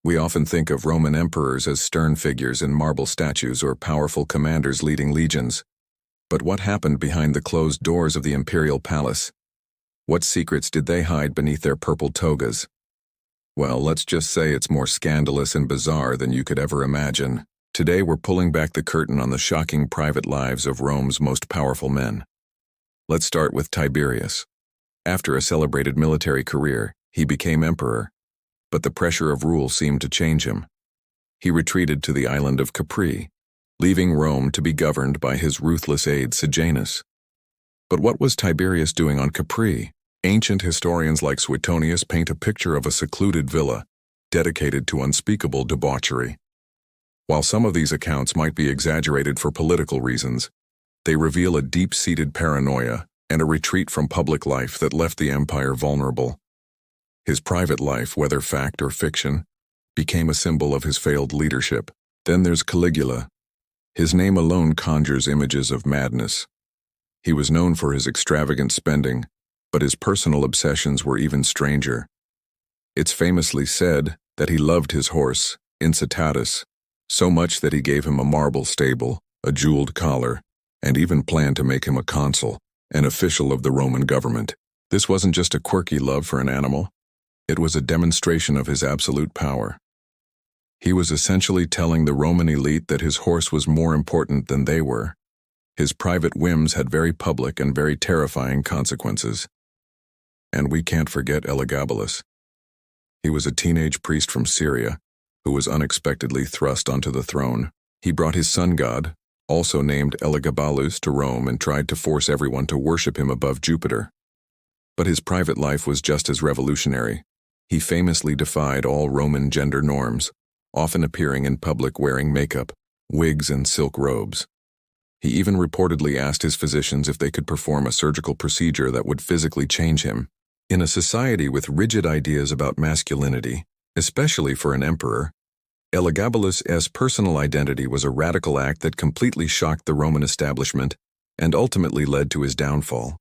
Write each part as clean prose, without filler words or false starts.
We often think of Roman emperors as stern figures in marble statues or powerful commanders leading legions. But what happened behind the closed doors of the imperial palace? What secrets did they hide beneath their purple togas? Well, let's just say it's more scandalous and bizarre than you could ever imagine. Today we're pulling back the curtain on the shocking private lives of Rome's most powerful men. Let's start with Tiberius. After a celebrated military career, he became emperor. But the pressure of rule seemed to change him. He retreated to the island of Capri, leaving Rome to be governed by his ruthless aide Sejanus. But what was Tiberius doing on Capri? Ancient historians like Suetonius paint a picture of a secluded villa, dedicated to unspeakable debauchery. While some of these accounts might be exaggerated for political reasons, they reveal a deep-seated paranoia and a retreat from public life that left the empire vulnerable. His private life, whether fact or fiction, became a symbol of his failed leadership. Then there's Caligula. His name alone conjures images of madness. He was known for his extravagant spending, but his personal obsessions were even stranger. It's famously said that he loved his horse, Incitatus, so much that he gave him a marble stable, a jeweled collar, and even planned to make him a consul, an official of the Roman government. This wasn't just a quirky love for an animal. It was a demonstration of his absolute power. He was essentially telling the Roman elite that his horse was more important than they were. His private whims had very public and very terrifying consequences. And we can't forget Elagabalus. He was a teenage priest from Syria who was unexpectedly thrust onto the throne. He brought his sun god, also named Elagabalus, to Rome and tried to force everyone to worship him above Jupiter. But his private life was just as revolutionary. He famously defied all Roman gender norms, often appearing in public wearing makeup, wigs, and silk robes. He even reportedly asked his physicians if they could perform a surgical procedure that would physically change him. In a society with rigid ideas about masculinity, especially for an emperor, Elagabalus's personal identity was a radical act that completely shocked the Roman establishment and ultimately led to his downfall.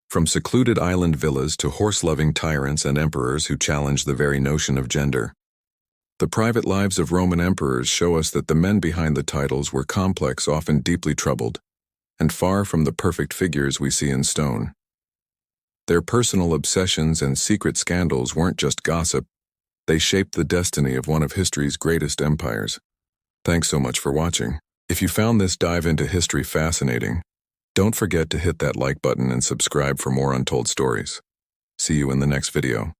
From secluded island villas to horse-loving tyrants and emperors who challenged the very notion of gender, the private lives of Roman emperors show us that the men behind the titles were complex, often deeply troubled, and far from the perfect figures we see in stone. Their personal obsessions and secret scandals weren't just gossip, they shaped the destiny of one of history's greatest empires. Thanks so much for watching. If you found this dive into history fascinating, don't forget to hit that like button and subscribe for more untold stories. See you in the next video.